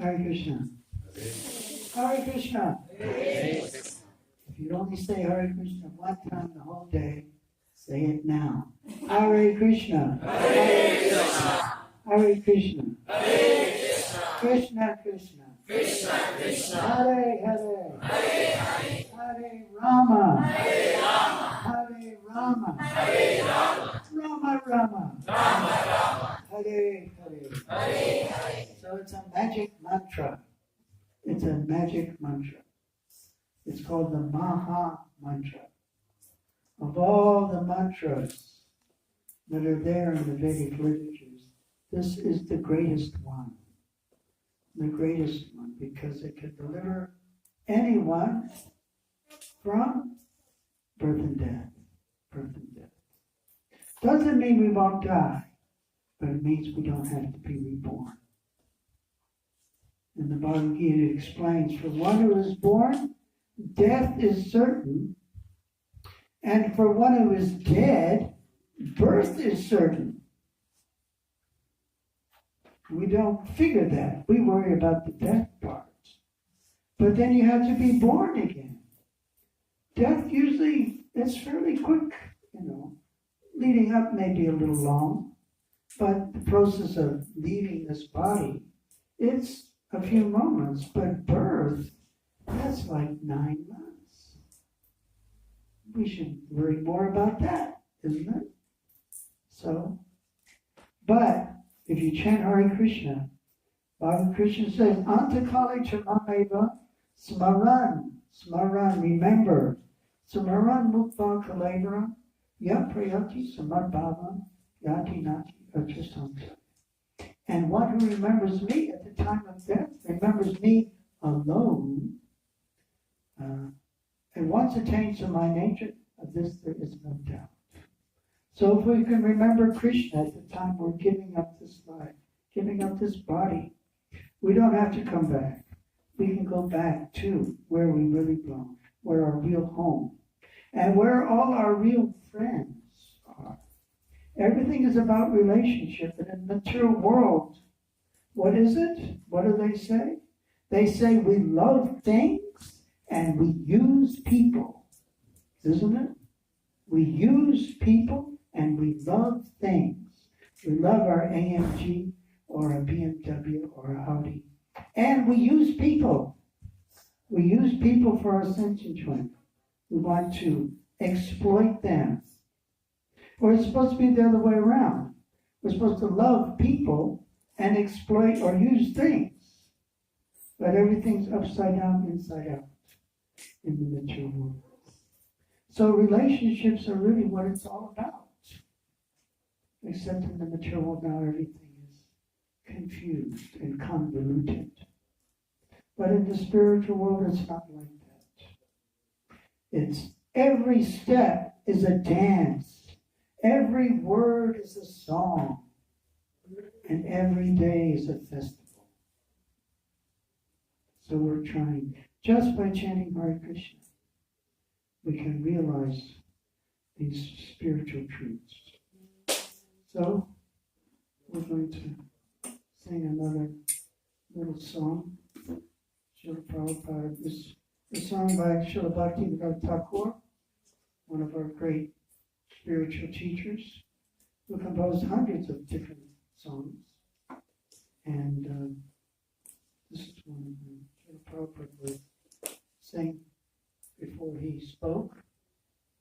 Hare Krishna. Hare Krishna. If you only say Hare Krishna one time the whole day, say it now. Hare Krishna. Hare Krishna. Hare Krishna. Hare Krishna. Krishna Krishna. Krishna Krishna. Hare Hare. Hare Hare. Hare Rama. Hare Rama. Hare Rama. Hare Rama. Rama Rama. Rama Rama. Hare Hare. Hare Hare. So it's a magic mantra. It's a magic mantra. It's called the Maha Mantra. Of all the mantras that are there in the Vedic literatures, this is the greatest one. The greatest one, because it can deliver anyone from birth and death. Birth and death. Doesn't mean we won't die, but it means we don't have to be reborn. And the Bhagavad Gita explains, for one who is born, death is certain, and for one who is dead, birth is certain. We don't figure that. We worry about the death part. But then you have to be born again. Death usually is fairly quick, Leading up may be a little long, but the process of leaving this body, it's a few moments, but birth, that's like 9 months. We should worry more about that, isn't it? So, but if you chant Hare Krishna, Bhagavad Krishna says, Antakali chamameva smaran, smaran, remember, smaran mukva kalevara, ya prayati samarbhava, yati nati achasamsa. And one who remembers me at the time of death, remembers me alone, and once attains to my nature, of this there is no doubt. So if we can remember Krishna at the time we're giving up this life, giving up this body, we don't have to come back. We can go back to where we really belong, where our real home, and where all our real friends are. Everything is about relationship. And in the material world, what is it? What do they say? They say we love things and we use people. Isn't it? We use people and we love things. We love our AMG or a BMW or a Audi. And we use people. We use people for our sense enjoyment. We want to exploit them. Or it's supposed to be the other way around. We're supposed to love people and exploit or use things. But everything's upside down, inside out in the material world. So relationships are really what it's all about. Except in the material world now everything is confused and convoluted. But in the spiritual world it's not like that. It's every step is a dance. Every word is a song. And every day is a festival. So we're trying, just by chanting Hare Krishna, we can realize these spiritual truths. So, we're going to sing another little song. Srila Prabhupada, this song by Srila Bhaktivinoda Thakur, one of our great spiritual teachers, who composed hundreds of different songs. And this is one of them. Srila Prabhupada would sing before he spoke,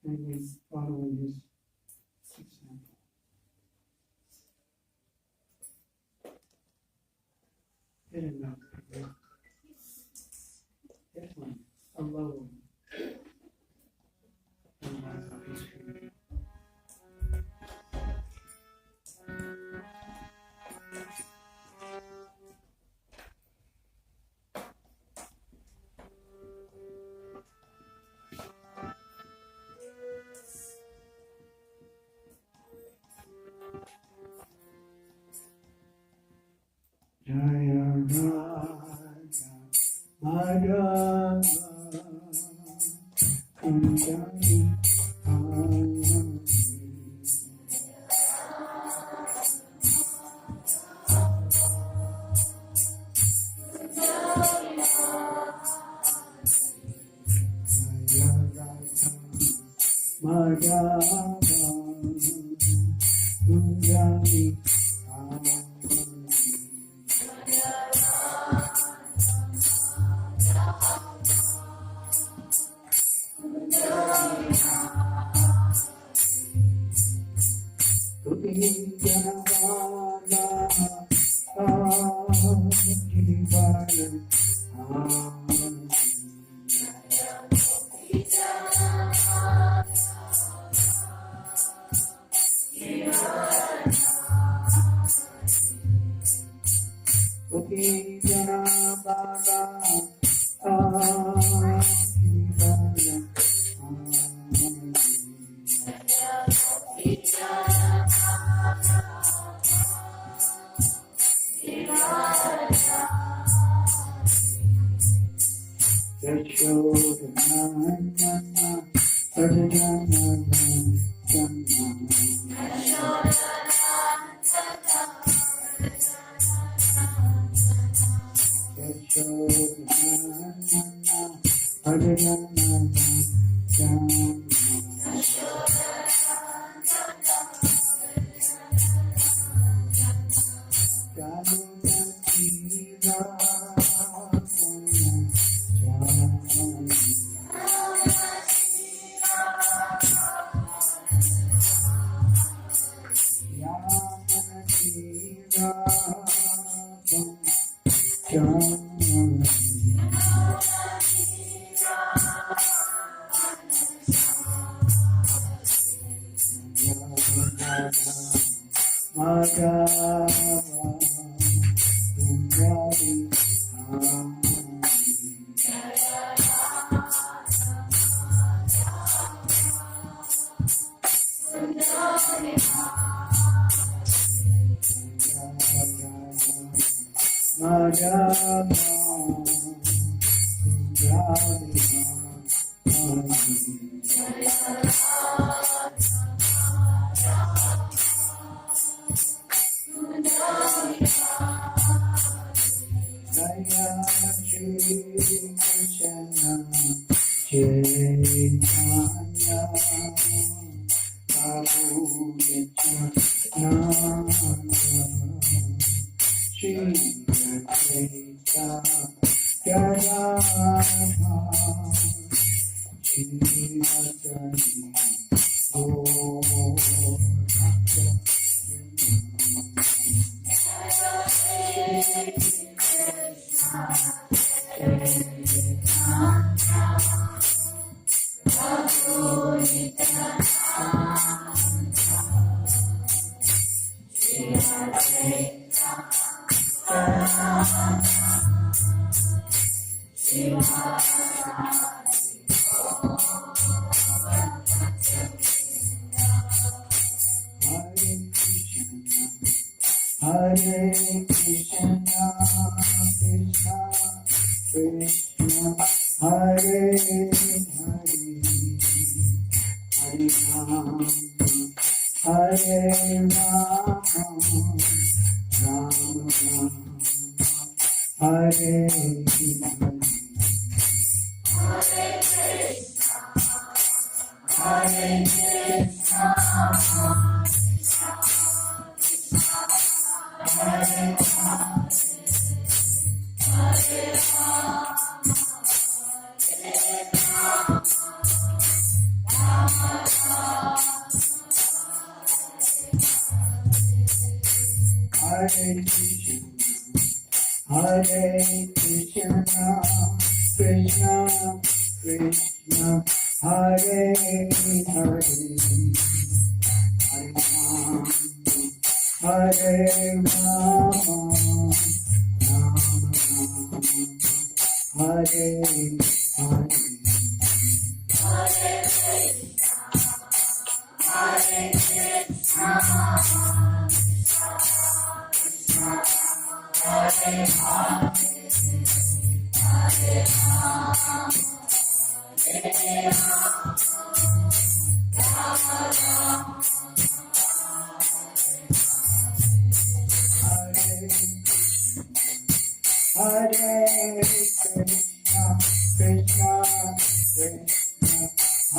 and we follow in his example. Hit a note. Hit one, a low one. Jaya Raja Madhava Kunjani Hari.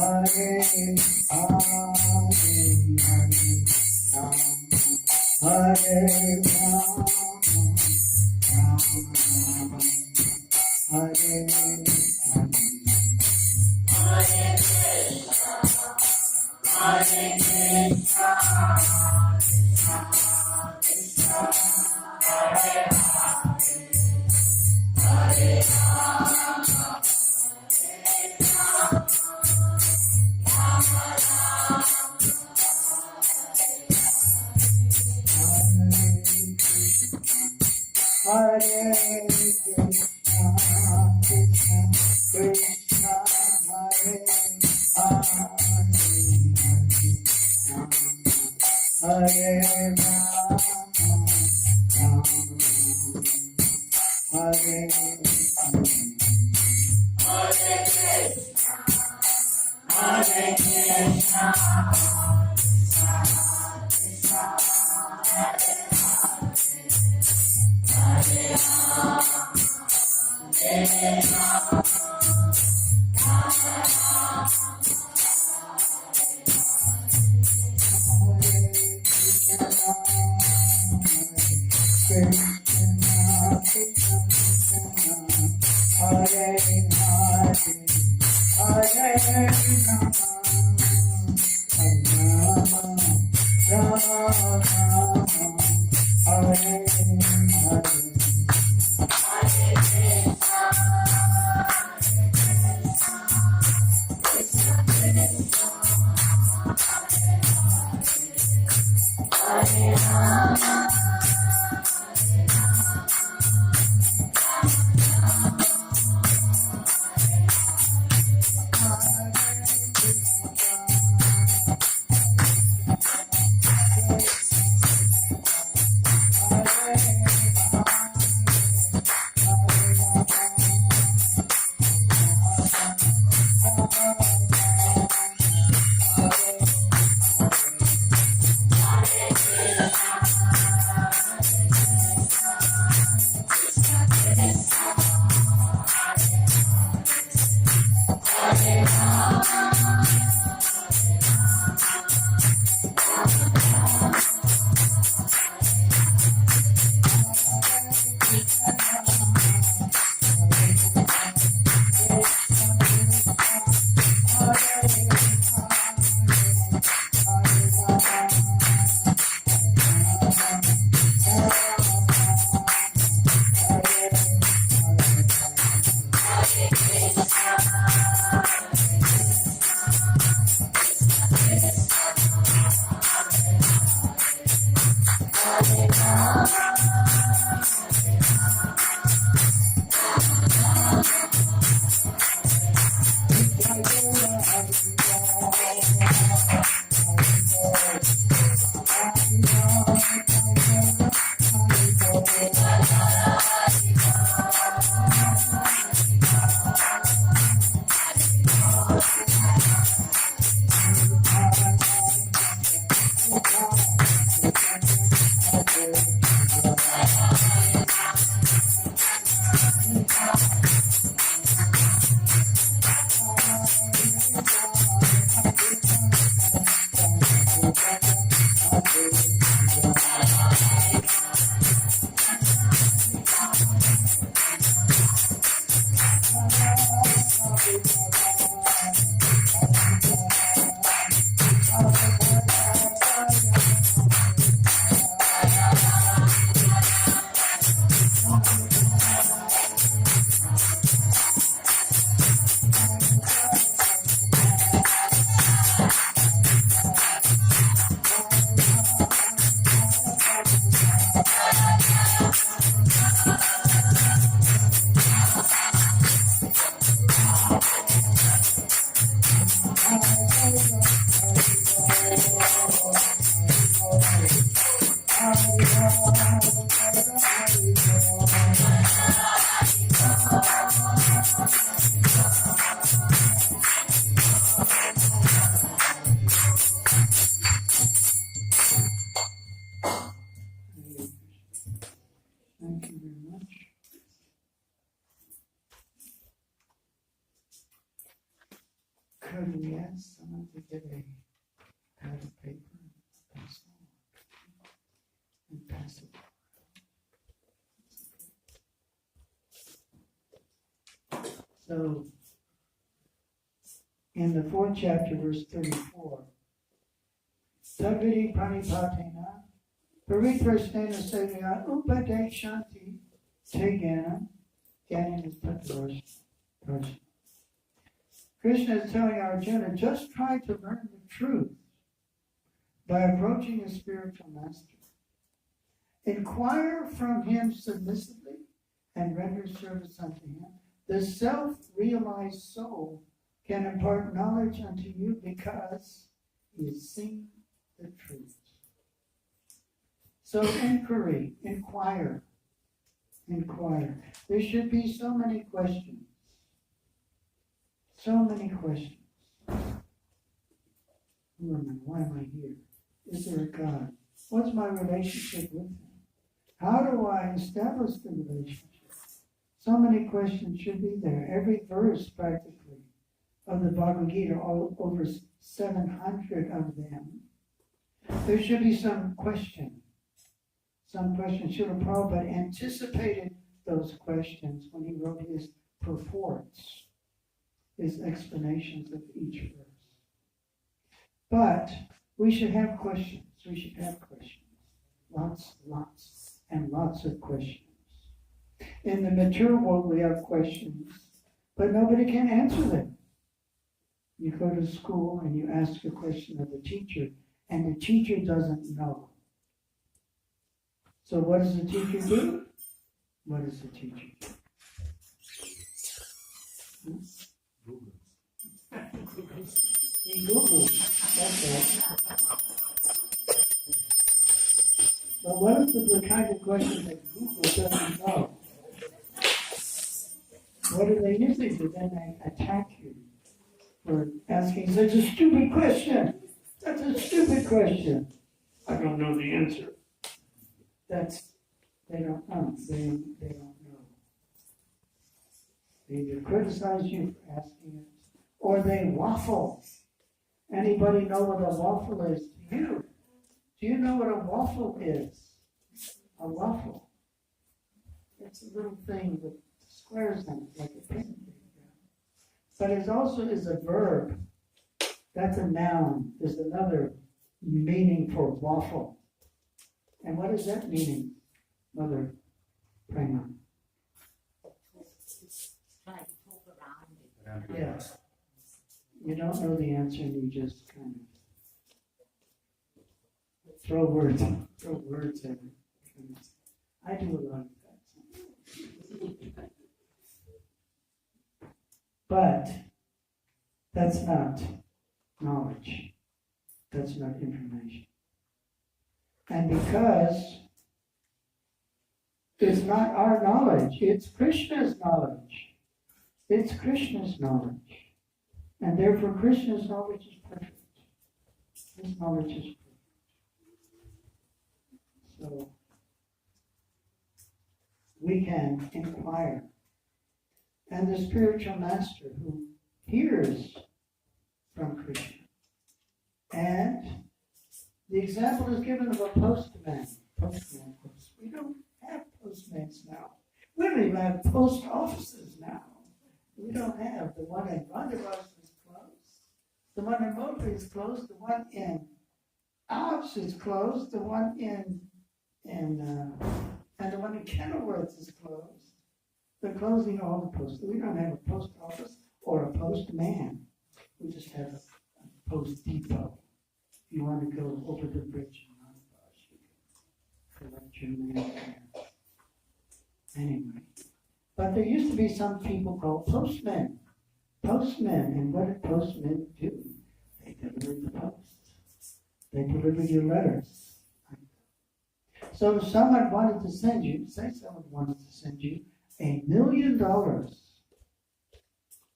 Hare Thank you very much. Could we ask someone to get a pad of paper and a pencil and pass it? So, in the 4th chapter, verse 34, Tadvidi pranipatena, pariprasnena sevya upadeshanti tegana, Gyanin is put to person. Krishna is telling Arjuna, just try to learn the truth by approaching a spiritual master. Inquire from him submissively and render service unto him. The self-realized soul can impart knowledge unto you because he has seen the truth. So inquiry, inquire. There should be so many questions. So many questions. Who am I? Why am I here? Is there a God? What's my relationship with him? How do I establish the relationship? So many questions should be there. Every verse, practically, of the Bhagavad Gita, all over 700 of them, there should be some question. Some questions. Srila Prabhupada anticipated those questions when he wrote his purports, his explanations of each verse. But we should have questions. We should have questions. Lots and lots of questions. In the mature world, we have questions, but nobody can answer them. You go to school and you ask a question of the teacher, and the teacher doesn't know. So what does the teacher do? What does the teacher do? He Googles. That's it. But what if the kind of question that Google doesn't know? What do they usually do? Then they attack you for asking such a stupid question. That's a stupid question. I don't know the answer. They don't know. They don't know. They either criticize you for asking it, or they waffle. Anybody know what a waffle is to you? Do you know what a waffle is? A waffle. It's a little thing with squares in it, like a pancake. But it also is a verb. That's a noun. There's another meaning for waffle. And what is that meaning, Mother Prema? Yeah. You don't know the answer and you just kind of throw words at it. I do a lot of that. But that's not knowledge. That's not information. And because it's not our knowledge, it's Krishna's knowledge. It's Krishna's knowledge. And therefore Krishna's knowledge is perfect. His knowledge is perfect. So we can inquire. And the spiritual master who hears from Krishna. And the example is given of a postman. We don't have postmates now. We don't even have post offices now. We don't have. The one in Vanderbilt is closed. The one in Moultrie is closed. The one in Alps is closed. The one and the one in Kenilworth is closed. They're closing all the posts. We don't have a post office or a postman. We just have a post depot. If you want to go over the bridge and on the bus, you can collect your mail there. Anyway. But there used to be some people called postmen. Postmen. And what did postmen do? They delivered the post. They delivered your letters. So if someone wanted to send you, say someone wanted to send you $1 million or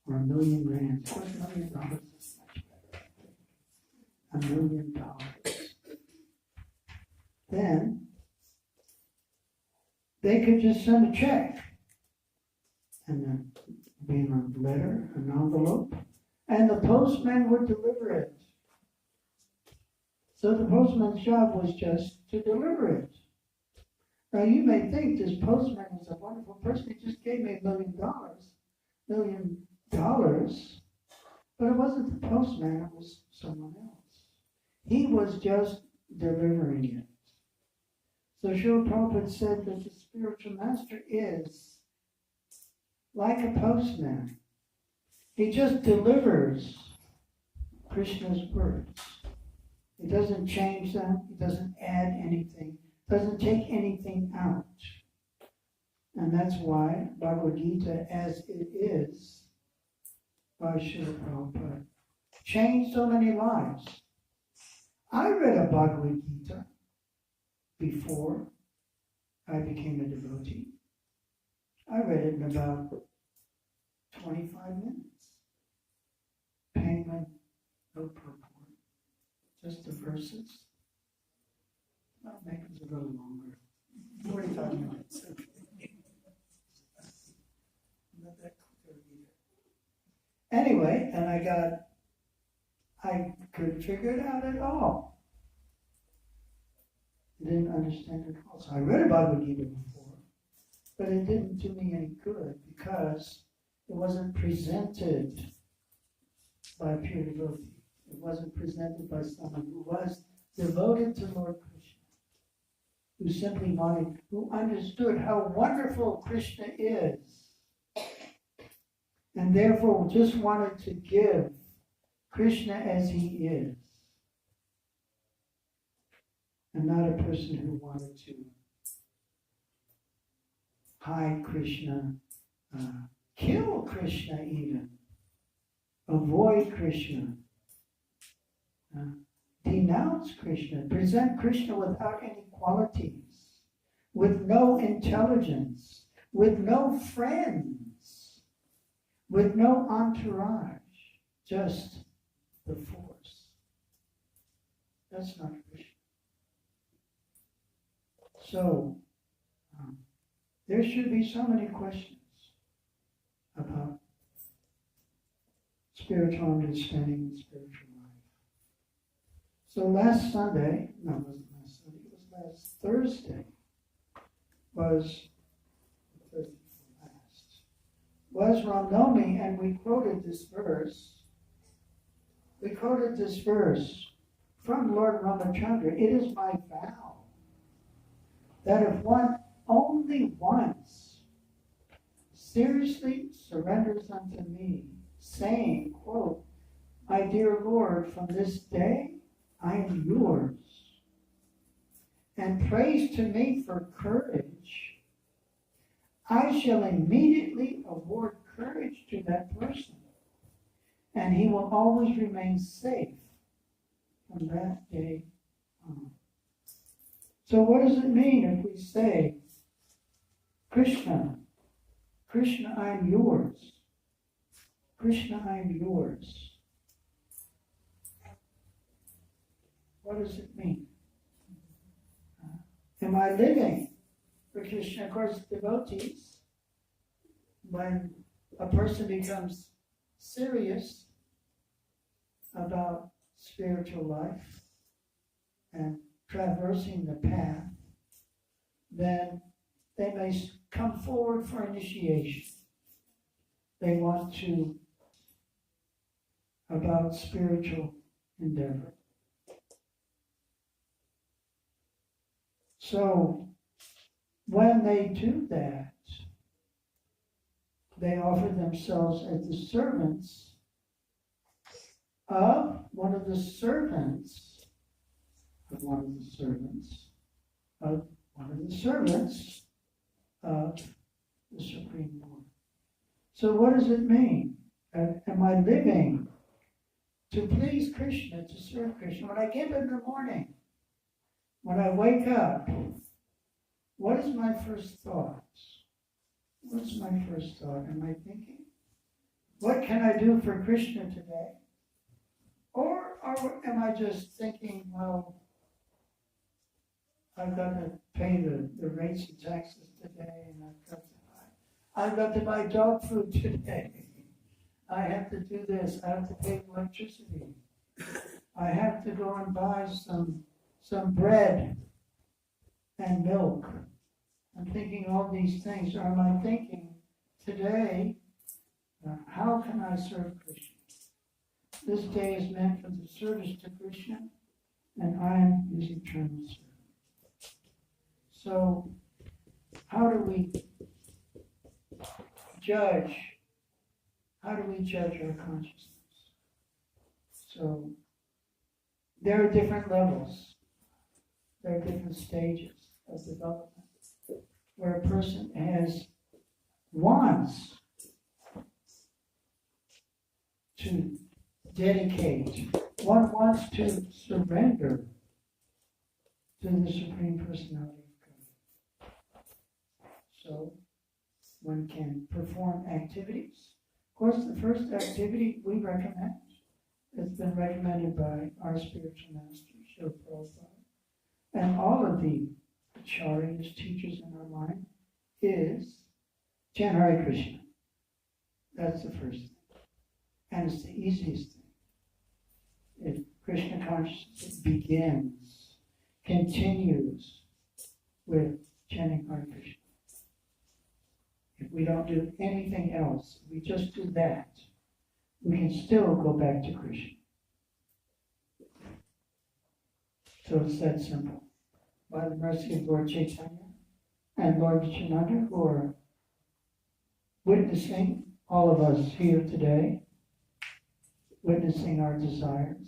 $1 million rands. Of course, $1 million is much better. $1 million. Then they could just send a check and then be in a letter, an envelope, and the postman would deliver it. So the postman's job was just to deliver it. Now you may think this postman is a wonderful person. He just gave me $1 million, dollars, but it wasn't the postman, it was someone else. He was just delivering it. So Srila Prabhupada said that the spiritual master is like a postman. He just delivers Krishna's words. He doesn't change them, he doesn't add anything, doesn't take anything out. And that's why Bhagavad Gita, as it is, by Srila Prabhupada, changed so many lives. I read a Bhagavad Gita before I became a devotee. I read it in about 25 minutes. Payment, no purport. Just the verses. I'll make it a little longer. 45 minutes. Okay. Not that clear either. Anyway, and I couldn't figure it out at all. I didn't understand it at all. So I read about Bhagavad Gita before, but it didn't do me any good because it wasn't presented by a pure devotee. It wasn't presented by someone who was devoted to Lord Krishna, who simply wanted, who understood how wonderful Krishna is, and therefore just wanted to give Krishna as he is, and not a person who wanted to hide Krishna, kill Krishna even, avoid Krishna, denounce Krishna, present Krishna without any qualities, with no intelligence, with no friends, with no entourage, just the force. That's not Krishna. So, there should be so many questions about spiritual understanding and spiritual life. So last Sunday, no, it wasn't last Sunday, it was last Thursday, was Ramnami, and we quoted this verse. We quoted this verse from Lord Ramachandra. It is my vow that if one only once seriously surrenders unto me, saying, quote, my dear Lord, from this day I am yours, and prays to me for courage, I shall immediately award courage to that person, and he will always remain safe from that day on. So what does it mean if we say, Krishna, Krishna, I am yours. Krishna, I am yours. What does it mean? Am I living for Krishna? Of course, devotees, when a person becomes serious about spiritual life and traversing the path, then they may come forward for initiation. They want to, about spiritual endeavor. So, when they do that, they offer themselves as the servants of one of the servants of one of the servants of one of the servants of the Supreme Lord. So what does it mean? Am I living to please Krishna, to serve Krishna? When I get up in the morning, when I wake up, what is my first thought? What's my first thought? Am I thinking, what can I do for Krishna today? Or am I just thinking, well, I've got to pay the rates and taxes today, and I've got to buy dog food today. I have to do this. I have to pay electricity. I have to go and buy some bread and milk. I'm thinking all these things. Or am I thinking today, how can I serve Krishna? This day is meant for the service to Krishna, and I am his eternal servant. So, how do we judge? How do we judge our consciousness? So, there are different levels. There are different stages of development where a person wants to dedicate, one wants to surrender to the Supreme Personality of God. So, one can perform activities. Of course, the first activity we recommend, it's been recommended by our spiritual master, Srila Prabhupada, and all of the acharyas, teachers in our line, is chant Hare Krishna. That's the first thing. And it's the easiest thing. If Krishna consciousness begins, continues with chanting Hare Krishna. If we don't do anything else, we just do that, we can still go back to Krishna. So it's that simple. By the mercy of Lord Chaitanya and Lord Nityananda, who are witnessing all of us here today, witnessing our desires,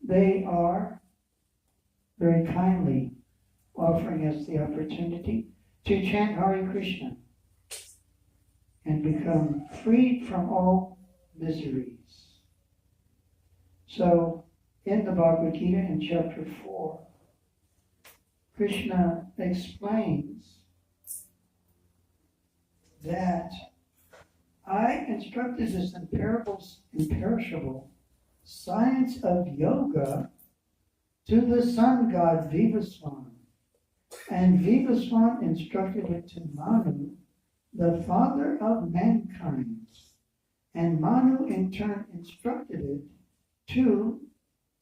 they are very kindly offering us the opportunity to chant Hare Krishna and become freed from all miseries. So, in the Bhagavad Gita in chapter 4, Krishna explains that I instructed this imperishable science of yoga to the sun god Vivaswan, and Vivaswan instructed it to Manu, the father of mankind, and Manu in turn instructed it to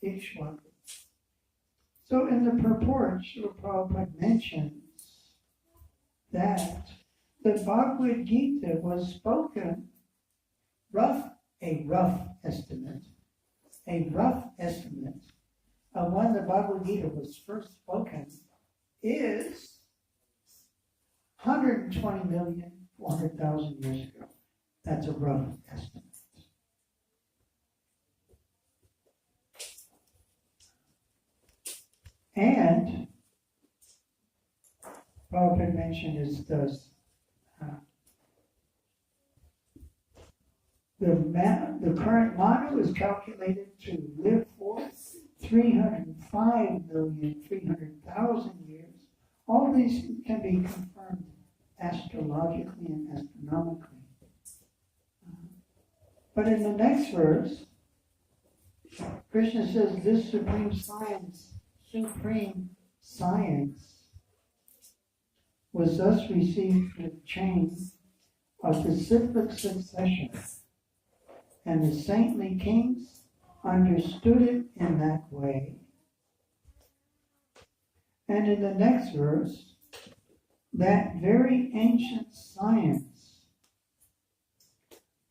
Ikshvaku. So in the purport, Srila Prabhupada mentions that the Bhagavad Gita was spoken, a rough estimate of when the Bhagavad Gita was first spoken is 120,400,000 years ago. That's a rough estimate. And Prabhupada mentioned is thus the current Manu is calculated to live for 305,300,000 years. All these can be confirmed astrologically and astronomically. But in the next verse, Krishna says this supreme science was thus received through the chain of the cyclic succession, and the saintly kings understood it in that way. And in the next verse, that very ancient science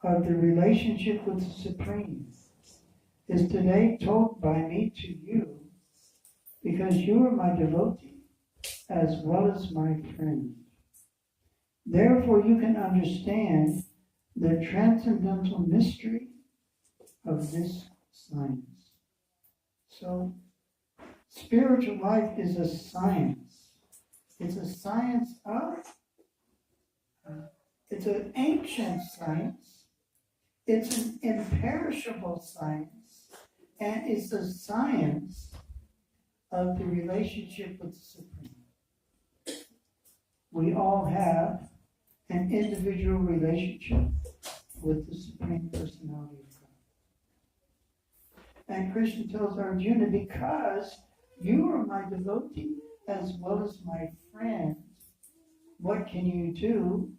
of the relationship with the Supreme is today told by me to you, because you are my devotee as well as my friend. Therefore you can understand the transcendental mystery of this science. So, spiritual life is a science. It's a science of, it's an ancient science, it's an imperishable science, and it's a science of the relationship with the Supreme. We all have an individual relationship with the Supreme Personality of God. And Krishna tells Arjuna, because you are my devotee as well as my friend, what can you do?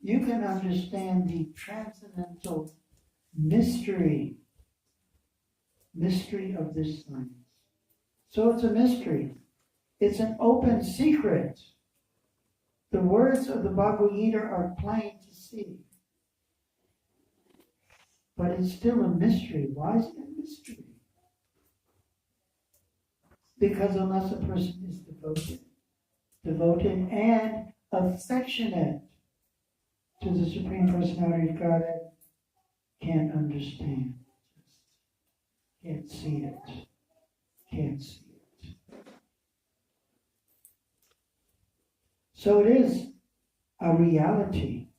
You can understand the transcendental mystery of this science. So it's a mystery. It's an open secret. The words of the Bhagavad Gita are plain to see. But it's still a mystery. Why is it a mystery? Because unless a person is devoted and affectionate to the Supreme Personality of Godhead, can't understand. Can't see it. Can't see it. So it is a reality,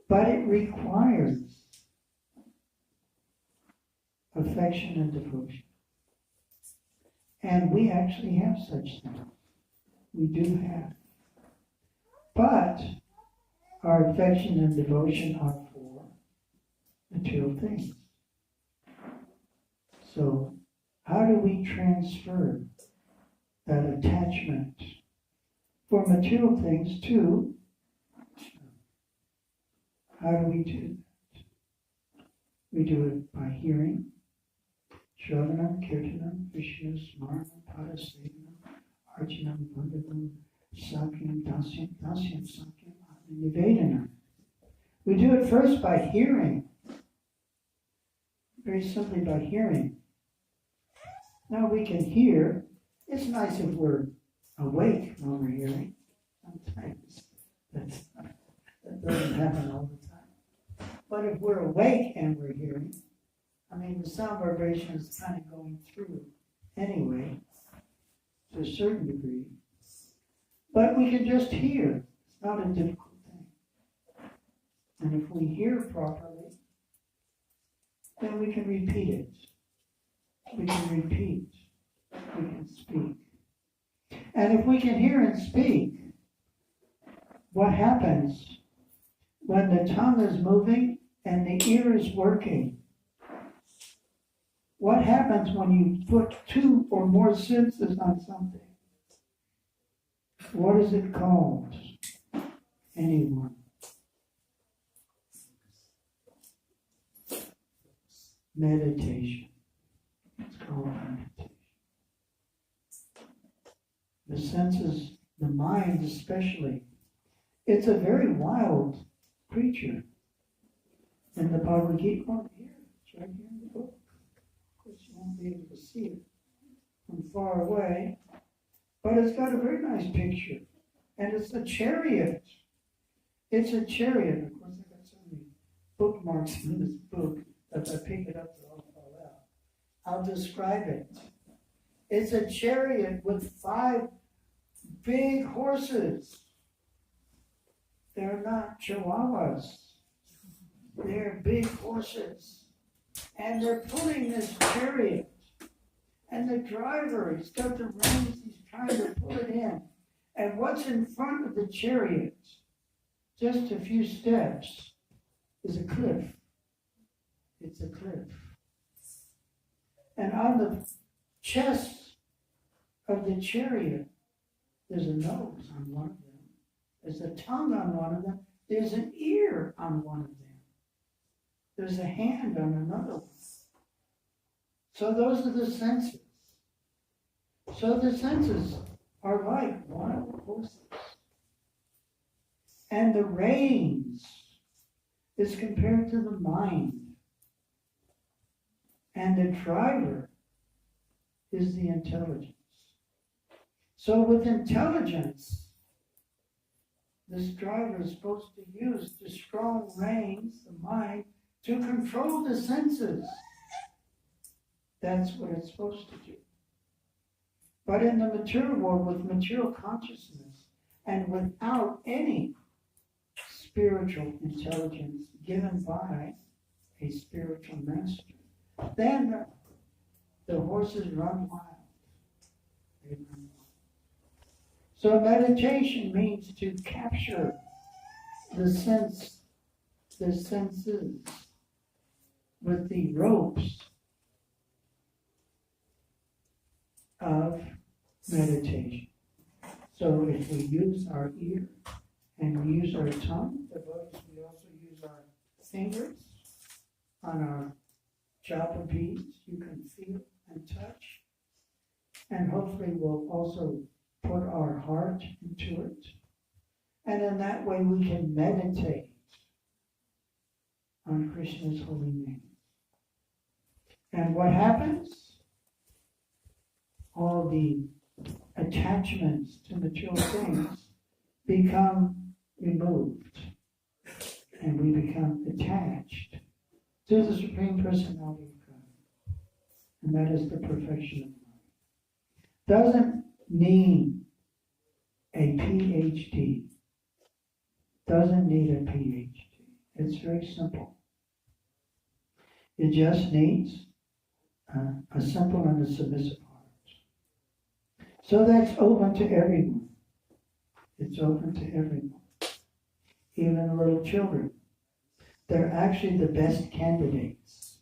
but it requires affection and devotion. And we actually have such things. We do have. But our affection and devotion are for material things. So how do we transfer that attachment for material things to, how do we do that? We do it by hearing, Shravanam, Kirtanam, Vishnu, Smaranam, Padasevanam, Arjanam, Vandanam, Sakyam, Dasyam, Sakyam, Nivedanam. We do it first by hearing, very simply by hearing. Now we can hear. It's nice if we're awake when we're hearing. Sometimes that doesn't happen all the time. But if we're awake and we're hearing, the sound vibration is kind of going through anyway, to a certain degree. But we can just hear. It's not a difficult thing. And if we hear properly, then we can repeat it. We can repeat. We can speak. And if we can hear and speak, what happens when the tongue is moving and the ear is working? What happens when you put two or more senses on something? What is it called? Anyone? Meditation. It's called meditation. The senses, the mind especially, it's a very wild creature. In the Bhagavad Gita, here, it's right here in the book. Of course, you won't be able to see it from far away, but it's got a very nice picture. And it's a chariot. It's a chariot. Of course, I got so many bookmarks in this book that if I pick it up, it'll all fall out. I'll describe it. It's a chariot with 5 big horses. They're not chihuahuas. They're big horses. And they're pulling this chariot. And the driver, he's got the reins, he's trying to pull it in. And what's in front of the chariot, just a few steps, is a cliff. It's a cliff. And on the chest of the chariot, there's a nose on one of them. There's a tongue on one of them. There's an ear on one of them. There's a hand on another one. So those are the senses. So the senses are like wild horses. And the reins is compared to the mind. And the driver is the intelligence. So with intelligence, this driver is supposed to use the strong reins, the mind, to control the senses. That's what it's supposed to do. But in the material world, with material consciousness, and without any spiritual intelligence given by a spiritual master, then the horses run wild. They run wild. So meditation means to capture the senses with the ropes of meditation. So if we use our ear and we use our tongue, devotees, we also use our fingers on our japa beads. You can feel and touch. And hopefully we'll also put our heart into it. And in that way we can meditate on Krishna's holy name. And what happens? All the attachments to material things become removed. And we become attached to the Supreme Personality of God. And that is the perfection of mind. Doesn't need a PhD. Doesn't need a PhD. It's very simple. It just needs a simple and a submissive heart. So that's open to everyone. It's open to everyone. Even little children. They're actually the best candidates.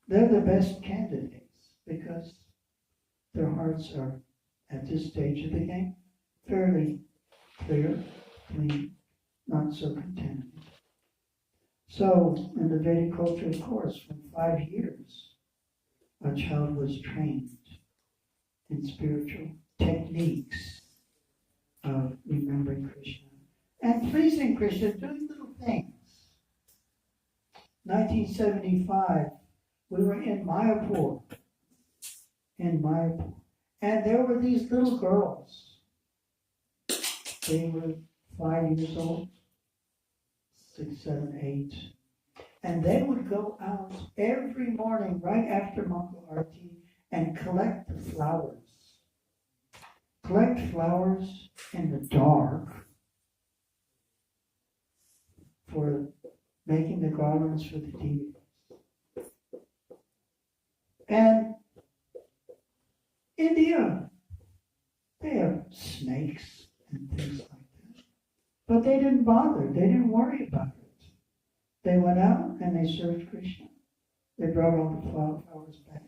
They're the best candidates because their hearts are, at this stage of the game, fairly clear, clean, not so contaminated. So, in the Vedic culture, of course, from 5 years, a child was trained in spiritual techniques of remembering Krishna and pleasing Krishna, doing little things. 1975, we were in Mayapur, and there were these little girls. They were 5 years old, 6, 7, 8, and they would go out every morning right after Mangala Arati and collect the flowers. Collect flowers in the dark for making the garlands for the deities. And India, they have snakes and things like that. But they didn't bother. They didn't worry about it. They went out and they served Krishna. They brought all the flowers back.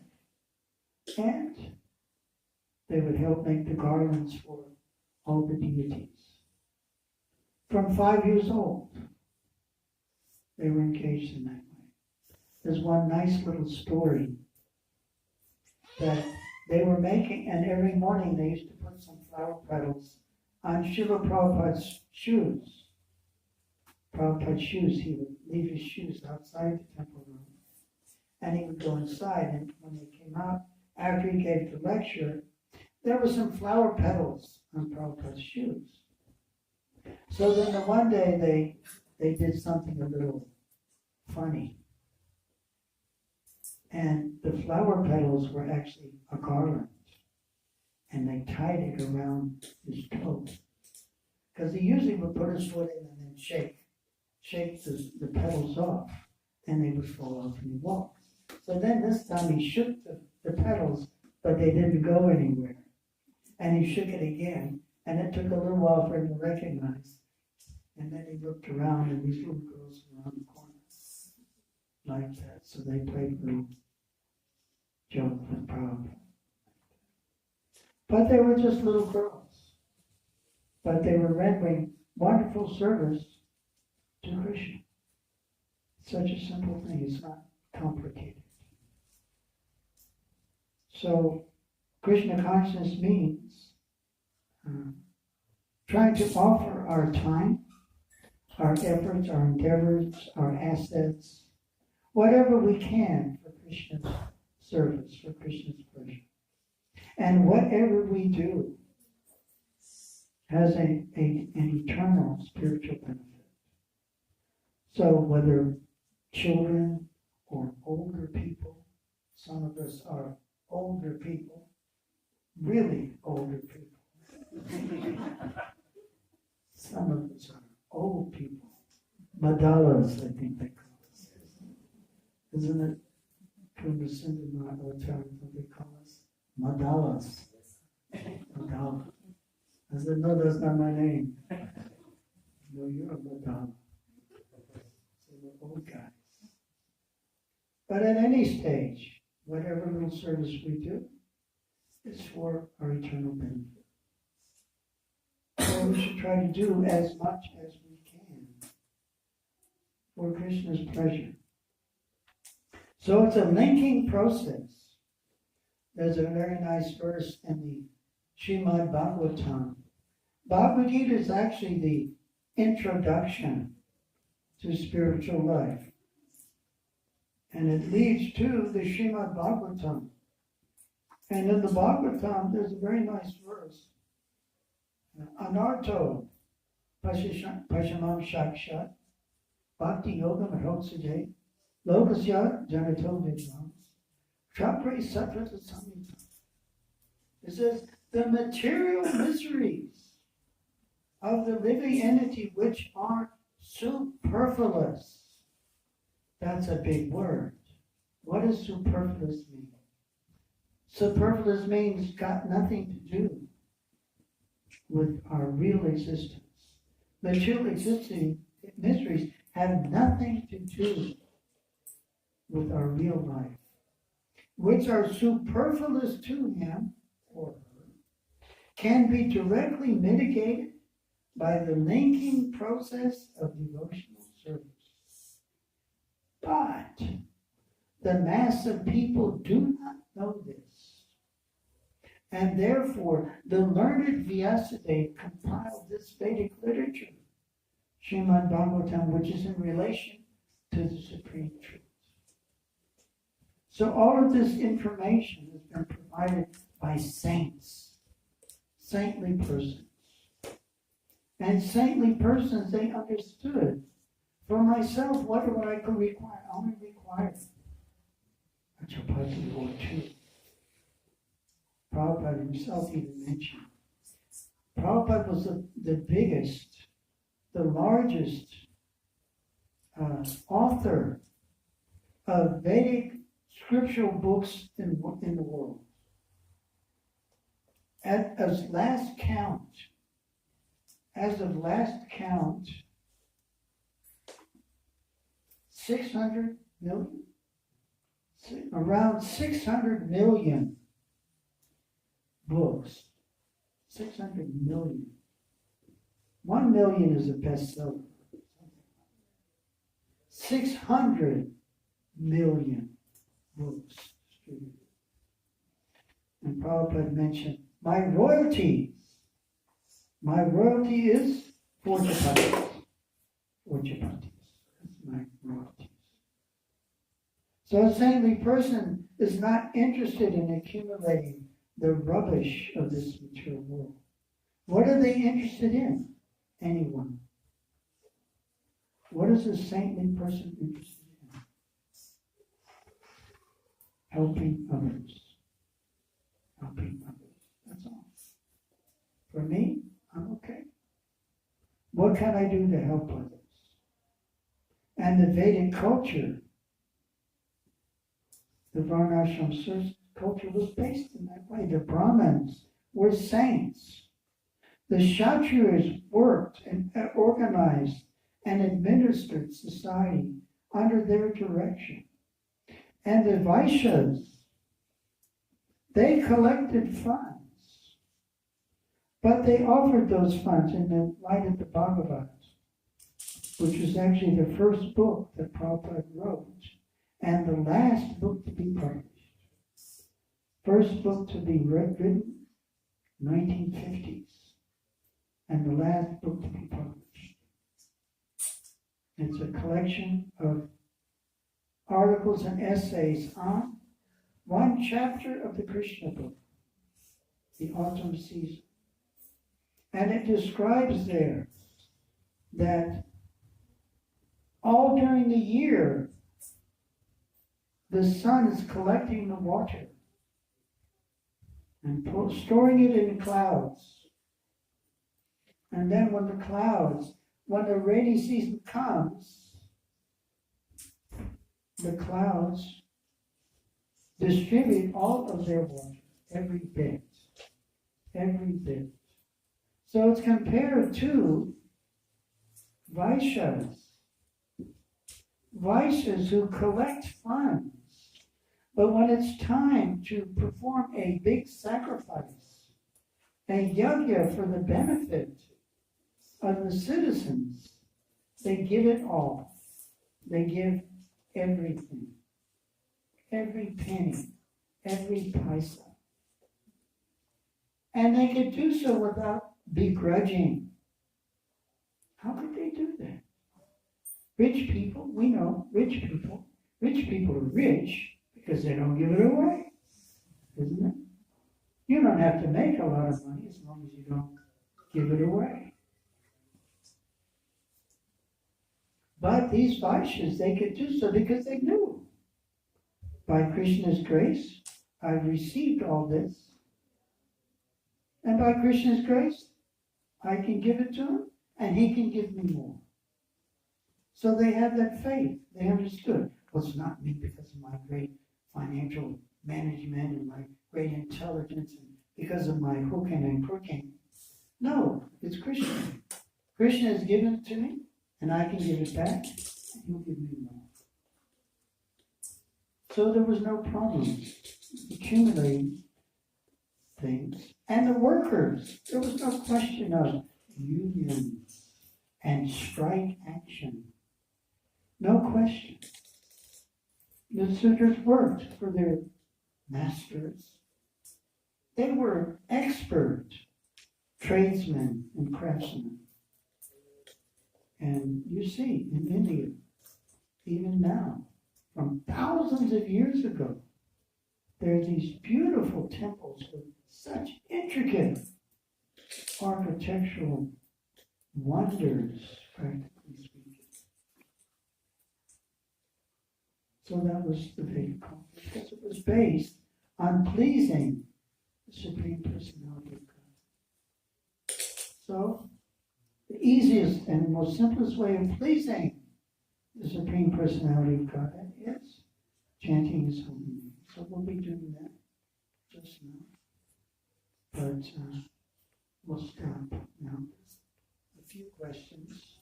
And they would help make the garlands for all the deities. From 5 years old, they were engaged in that way. There's one nice little story that they were making, and every morning they used to put some flower petals on Srila Prabhupada's shoes. Prabhupada's shoes, he would leave his shoes outside the temple room, and he would go inside, and when they came out, after he gave the lecture, there were some flower petals on Prabhupada's shoes. So then the one day they did something a little funny. And the flower petals were actually a garland. And they tied it around his toe. Because he usually would put his foot in and then shake the petals off. And they would fall off and he walked. So then this time he shook the petals, but they didn't go anywhere. And he shook it again. And it took a little while for him to recognize. And then he looked around and these little girls were on the corner. Like that. So they played a little joke with Prabhupada. But they were just little girls. But they were rendering wonderful service to Krishna. Such a simple thing. It's not complicated. So, Krishna consciousness means trying to offer our time, our efforts, our endeavors, our assets, whatever we can for Krishna's service, for Krishna's pleasure. And whatever we do has an eternal spiritual benefit. So whether children or older people, some of us are older people, really older people. Some of us are old people. Madalas, I think they call us. Isn't it? Kumbhasindha what they call us? Madalas. Madala. I said, no, that's not my name. No, you're a Madala. So we're old guys. But at any stage, whatever little service we do is for our eternal benefit. So we should try to do as much as we can for Krishna's pleasure. So it's a linking process. There's a very nice verse in the Srimad Bhagavatam Bhagavad Gita is actually the introduction to spiritual life. And it leads to the Srimad Bhagavatam. And in the Bhagavatam, there's a very nice verse. Anarto Pashamam Shakshat Bhakti Yoga Mahotsade Lokasya Janato Vidvams Chapre Satrata Samhita. It says, the material miseries of the living entity which are superfluous. That's a big word. What does superfluous mean? Superfluous means got nothing to do with our real existence. Material existing miseries have nothing to do with our real life, which are superfluous to him or her, can be directly mitigated by the linking process of devotional service. But the mass of people do not know this. And therefore, the learned Vyasadeva compiled this Vedic literature, Srimad Bhagavatam, which is in relation to the Supreme Truth. So all of this information has been provided by saints, saintly persons. And saintly persons, they understood. For myself, what do I require? I only require a chapati or two. Prabhupada himself even mentioned. Prabhupada was the biggest, the largest author of Vedic scriptural books in the world. As of last count, 600 million? Around 600 million books. 600 million. 1 million is a bestseller. 600 million books. And Prabhupada mentioned, my royalty is 4 chapatis. 4 chapatis. That's my royalties. So a saintly person is not interested in accumulating the rubbish of this material world. What are they interested in? Anyone. What is a saintly person interested in? Helping others. Helping others. That's all. For me, I'm okay. What can I do to help others? And the Vedic culture, the Varnashram culture was based in that way. The Brahmins were saints. The Kshatriyas worked and organized and administered society under their direction. And the Vaishyas, they collected funds, but they offered those funds in the light of the Bhagavad, which was actually the first book that Prabhupada wrote, and the last book to be published. First book to be written, 1950s, and the last book to be published. It's a collection of articles and essays on one chapter of the Krishna book, the autumn season. And it describes there that all during the year, the sun is collecting the water and storing it in clouds. And then when the rainy season comes, the clouds distribute all of their water, every bit. So it's compared to Vaishyas who collect funds, but when it's time to perform a big sacrifice, a yajna for the benefit of the citizens, they give it all. They give everything, every penny, every paisa. And they could do so without begrudging. How could they do that? Rich people, we know, rich people are rich because they don't give it away, isn't it? You don't have to make a lot of money as long as you don't give it away. But these Vaishyas, they could do so because they knew. By Krishna's grace, I've received all this. And by Krishna's grace, I can give it to him, and he can give me more. So they had that faith. They understood. Well, it's not me because of my great financial management and my great intelligence and because of my hooking and crooking. No, it's Krishna. Krishna has given it to me, and I can give it back, and he'll give me more. So there was no problem accumulating things. And the workers, there was no question of unions and strike action. No question. The suitors worked for their masters. They were expert tradesmen and craftsmen. And you see, in India, even now, from thousands of years ago, there are these beautiful temples with such intricate architectural wonders, practically speaking. So that was the faith call, because it was based on pleasing the Supreme Personality of God. So, the easiest and most simplest way of pleasing the Supreme Personality of God is chanting His holy name. So we'll be doing that just now. But we'll stop now. A few questions,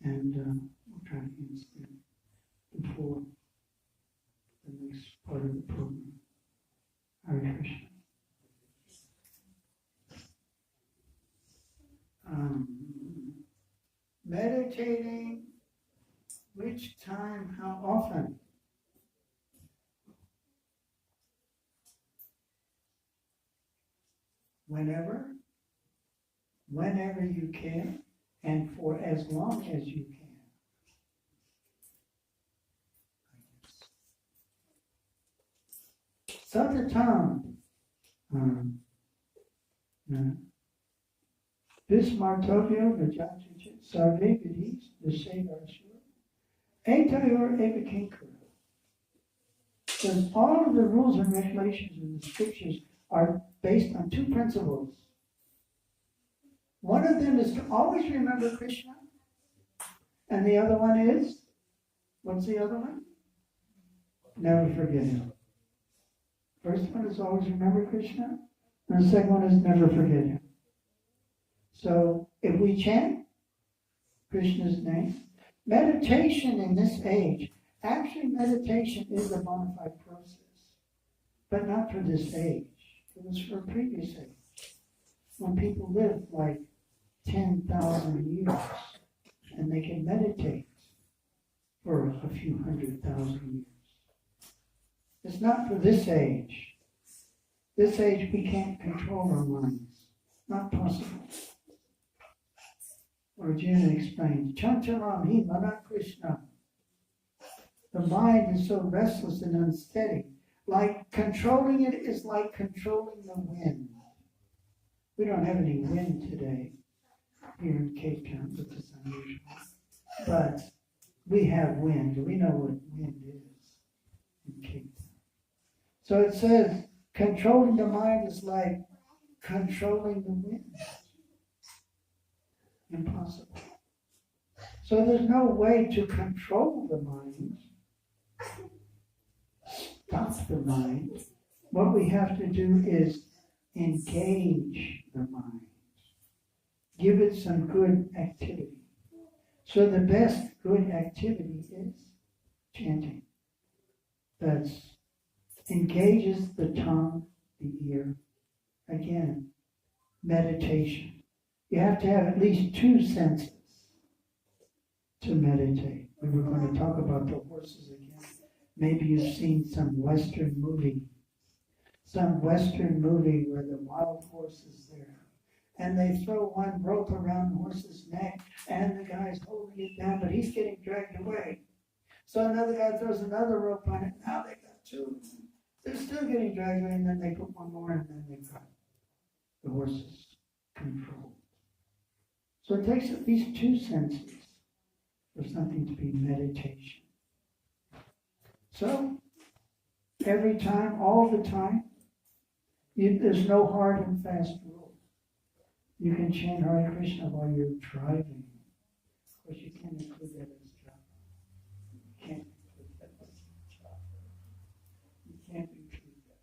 and we'll try to answer them before the next part of the program. Hare Krishna. Meditating, which time, how often? Whenever you can, and for as long as you can. Satatam, Bismartovyo Vajachich Sarve Vidis Vishavarshur Etayor Evakinkara. Because all of the rules and regulations in the scriptures are based on two principles. One of them is to always remember Krishna, and the other one is, what's the other one? Never forget him. First one is always remember Krishna, and the second one is never forget him. So if we chant Krishna's name, meditation in this age, actually meditation is a bona fide process, but not for this age. It was for a previous age, when people lived like 10,000 years, and they can meditate for a few 100,000 years. It's not for this age. This age we can't control our minds. Not possible. Arjuna explains, Chancharam hi mana Krishna. The mind is so restless and unsteady. Like controlling it is like controlling the wind. We don't have any wind today here in Cape Town, which is unusual. But we have wind. We know what wind is in Cape Town. So it says, controlling the mind is like controlling the wind. Impossible. So there's no way to control the mind, stop the mind. What we have to do is engage the mind. Give it some good activity. So the best good activity is chanting. That engages the tongue, the ear. Again, meditation. You have to have at least two senses to meditate. We were going to talk about the horses again. Maybe you've seen some Western movie where the wild horse is there and they throw one rope around the horse's neck, and the guy's holding it down, but he's getting dragged away. So another guy throws another rope on it. Now they got two. They're still getting dragged away, and then they put one more, and then they've got the horses controlled. So it takes at least two senses for something to be meditation. So every time, all the time, there's no hard and fast rule. You can chant Hare Krishna while you're driving. Of course, you can't include that as japa. You can't include that as japa. You can't include that.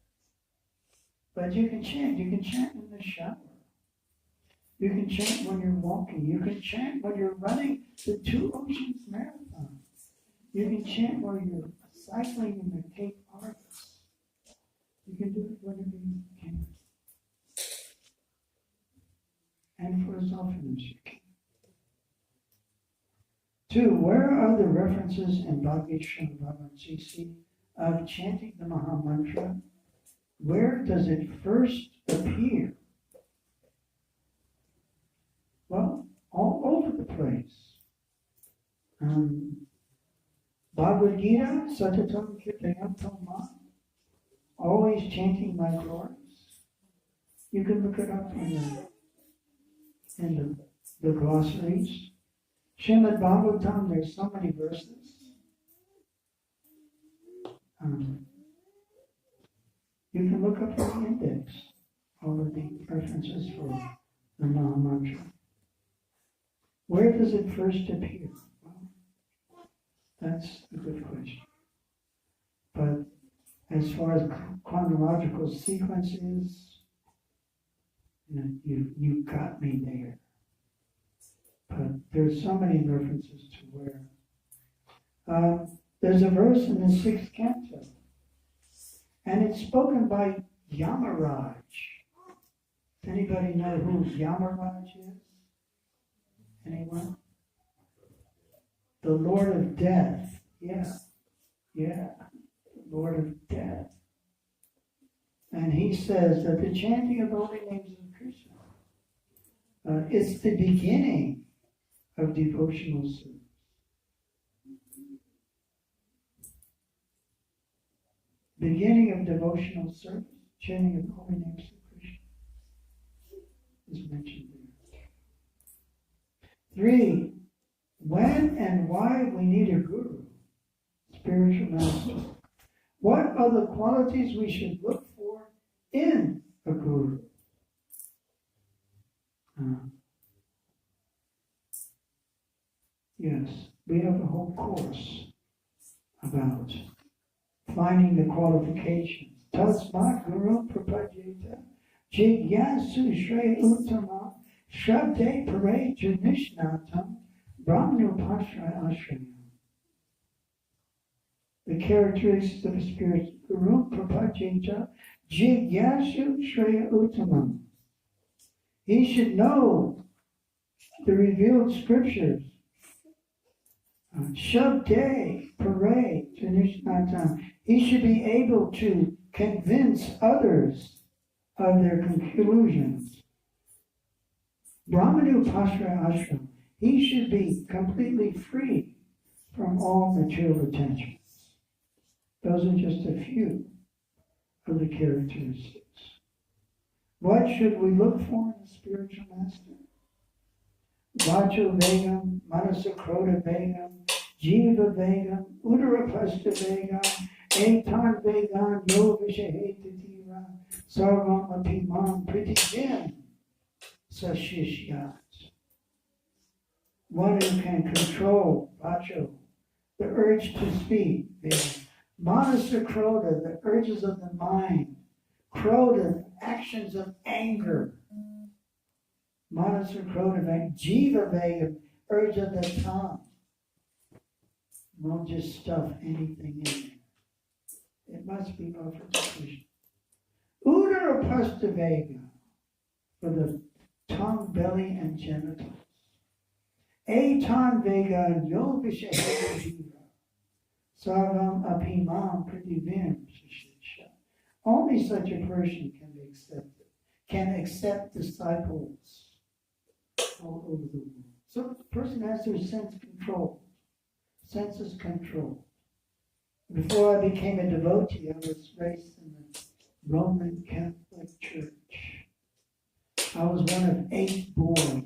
But you can chant. You can chant in the shower. You can chant when you're walking. You can chant when you're running the 2 Oceans Marathon. You can chant while you're cycling in the Cape Argus. You can do it whenever you can. And for as often as you can. 2, where are the references in Bhagavad Gita of chanting the Maha Mantra? Where does it first appear? Well, all over the place. Bhagavad Gita, Satatam Kirtayantam Ma, always chanting my glories. You can look it up in the glossaries. Srimad Bhagavatam, there's so many verses. You can look up in the index all of the references for the Maha Mantra. Where does it first appear? Well, that's a good question. But as far as chronological sequence is, you got me there. But there's so many references to where. There's a verse in the 6th canto, and it's spoken by Yamaraj. Does anybody know who Yamaraj is? Anyone? The Lord of Death. Yeah. Lord of Death. And he says that the chanting of the holy names of Krishna is the beginning of devotional service. Beginning of devotional service, chanting of the holy names of Krishna is mentioned there. 3, when and why we need a guru, spiritual master. What are the qualities we should look for in a guru? Yes, we have a whole course about finding the qualifications. Tasmat Guru Prapajeta Jigyasu Shre Uttama Shraddhe Pare Janishnatam Brahmanu Pashra Ashrayam. The characteristics of a spiritual guru Prapajeta Jigyasu Shre Uttamam. He should know the revealed scriptures. Shabde Pare Janishnatam. He should be able to convince others of their conclusions. Brahmanu Pashra Ashram. He should be completely free from all material attachments. Those are just a few of the characteristics. What should we look for in a spiritual master? Vacho Vegam, Manasakroda Vegam, Jiva Vegam, Udarapasta Vegam, Etan Vegam, Yovishahetatira, Sarvam Apimam Pritijim, Sashishyat. One who can control, Vacho, the urge to speak, Vegam. Manasakroda, the urges of the mind. Kroda, the actions of anger. Manasakroda Vegam, Jiva Vegam, urge of the tongue. Won't just stuff anything in there. It must be offered to Krishna. Udarapasta Vega, for the tongue, belly, and genitals. Etan Vega, Yovisha Jiva. Sarvam Apimam Pridivim Shishisha. Only such a person can be accepted, can accept disciples all over the world. So the person has their senses controlled. Before I became a devotee, I was raised in the Roman Catholic Church. I was one of 8 boys,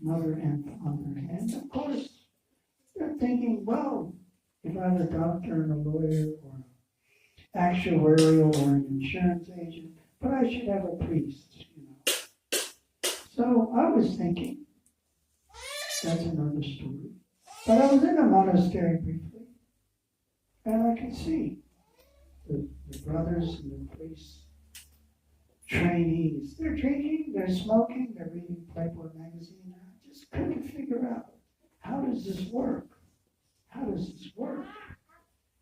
mother and father. And of course, they're thinking, well, if I was a doctor and a lawyer or an actuarial or an insurance agent, but I should have a priest, So I was thinking, that's another story. But I was in a monastery briefly, and I could see the brothers and the priests, trainees. They're drinking, they're smoking, they're reading Playboy magazine. I just couldn't figure out, how does this work? How does this work?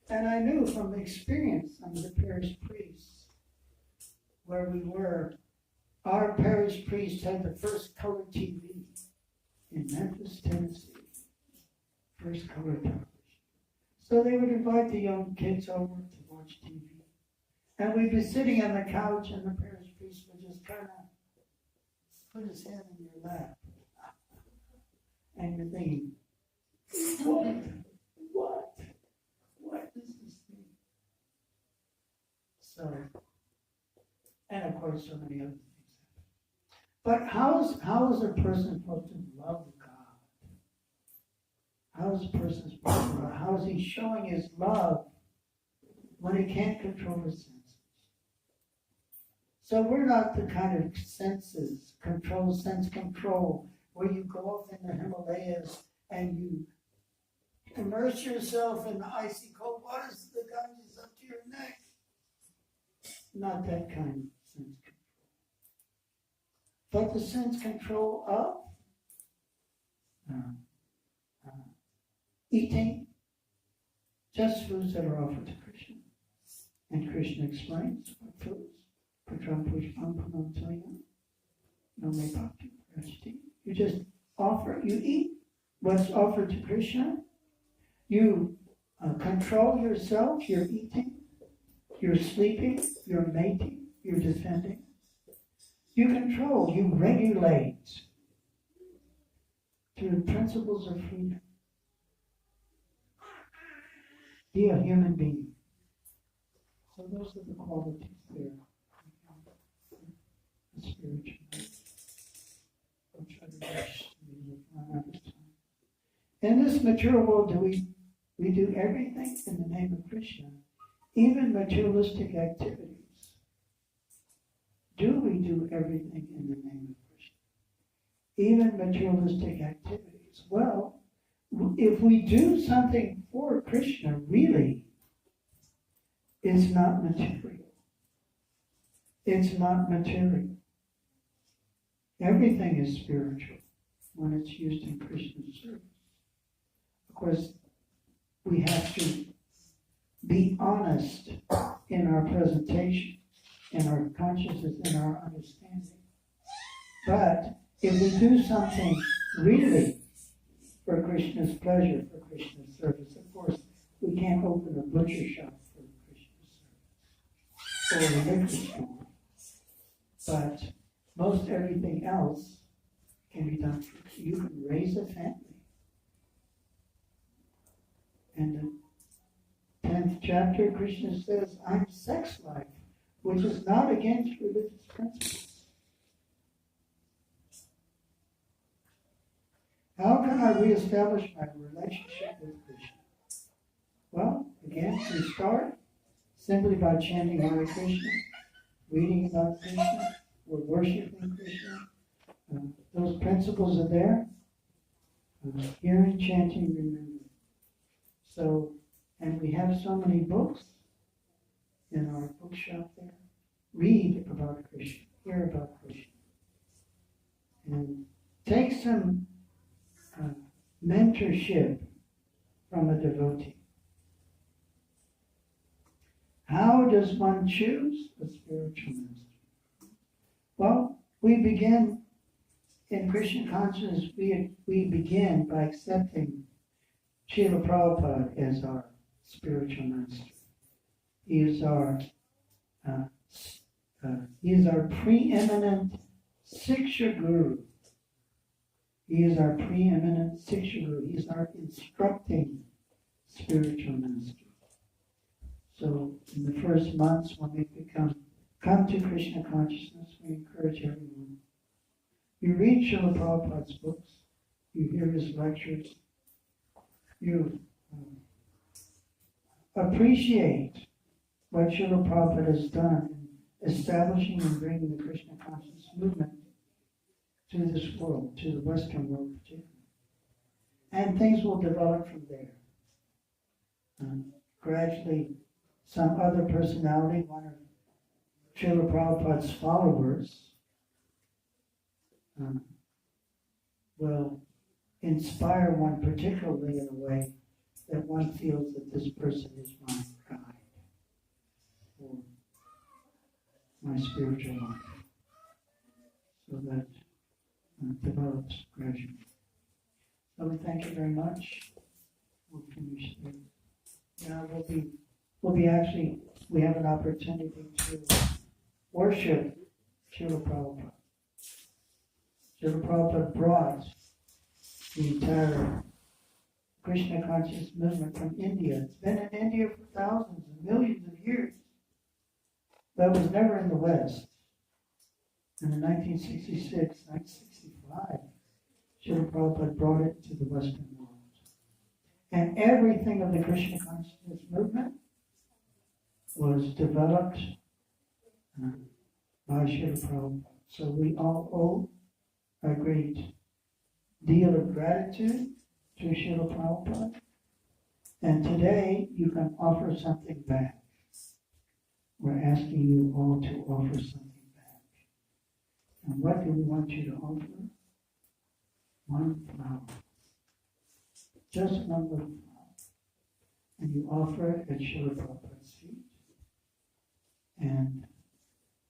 And I knew from experience under the parish priests where we were, our parish priest had the first color TV in Memphis, Tennessee. First color television. So they would invite the young kids over to watch TV. And we'd be sitting on the couch and the parish priest would just kind of put his hand in your lap. And you're thinking, what does this mean? So, and of course so many other things. But how is a person supposed to love God? How is a person supposed to love? How is he showing his love when he can't control his senses? So we're not the kind of sense control, where you go off in the Himalayas and you immerse yourself in the icy cold waters, the Ganges up to your neck. Not that kind of sense control. But the sense control of eating just foods that are offered to Krishna. And Krishna explains what foods. Patram pushpam pranamtayam. No me bhakti prajati. You just you eat what's offered to Krishna. You control yourself, you're eating, you're sleeping, you're mating, you're defending. You control, you regulate through the principles of freedom. Be a human being. So those are the qualities there. The spiritual life. I'll try to rush out of time. In this material world, we do everything in the name of Krishna, even materialistic activities. Do we do everything in the name of Krishna? Even materialistic activities. Well, if we do something for Krishna, really, it's not material. It's not material. Everything is spiritual when it's used in Krishna's service. Of course, we have to be honest in our presentation, in our consciousness, in our understanding. But if we do something really for Krishna's pleasure, for Krishna's service, of course, we can't open a butcher shop for Krishna's service or a liquor store. But most everything else can be done for you. You can raise a family. And the 10th chapter, Krishna says, I'm sex life, which is not against religious principles. How can I reestablish my relationship with Krishna? Well, again, we start simply by chanting Hare Krishna, reading about Krishna, we're worshiping Krishna. Those principles are there. Hearing, chanting, remembering. So, and we have so many books in our bookshop there. Read about Krishna, hear about Krishna. And take some mentorship from a devotee. How does one choose a spiritual master? Well, we begin in Krishna consciousness, we begin by accepting Srila Prabhupada as our spiritual master. He is our preeminent Siksha Guru. He is our preeminent Sikshu. He is our instructing spiritual master. So in the first months when we come to Krishna consciousness, we encourage everyone. You read Srila Prabhupada's books, you hear his lectures, you appreciate what Srila Prabhupada has done in establishing and bringing the Krishna consciousness movement to this world, to the Western world particularly. And things will develop from there. Gradually, some other personality, one of Srila Prabhupada's followers, will inspire one particularly in a way that one feels that this person is my guide for my spiritual life. So that develops gradually. So we thank you very much. We'll finish there. Now we have an opportunity to worship Srila Prabhupada. Srila Prabhupada brought the entire Krishna conscious movement from India. It's been in India for thousands and millions of years, but it was never in the West. And in 1966, 1965, Srila Prabhupada brought it to the Western world. And everything of the Krishna consciousness movement was developed by Srila Prabhupada. So we all owe a great deal of gratitude to Srila Prabhupada. And today you can offer something back. We're asking you all to offer something back. And what do we want you to offer? One flower. Just one little flower. And you offer it at Srila Prabhupada's feet. And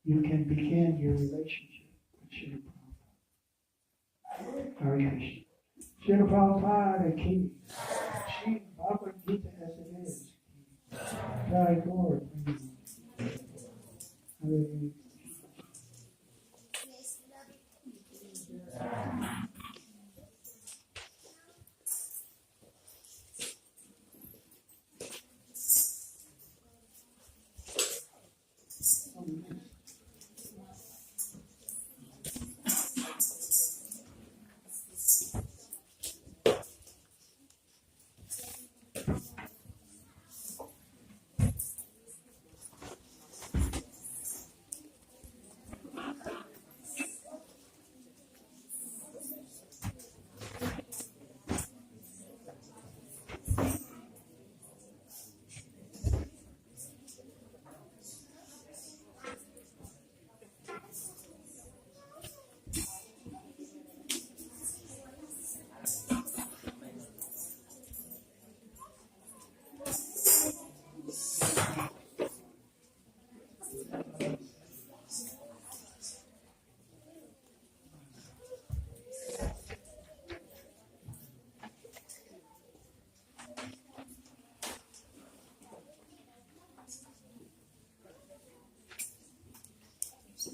you can begin your relationship with Srila Prabhupada. Hare Krishna. Srila Prabhupada ki. Sri Bhagavad Gita as it is. Jai Gaur. Hare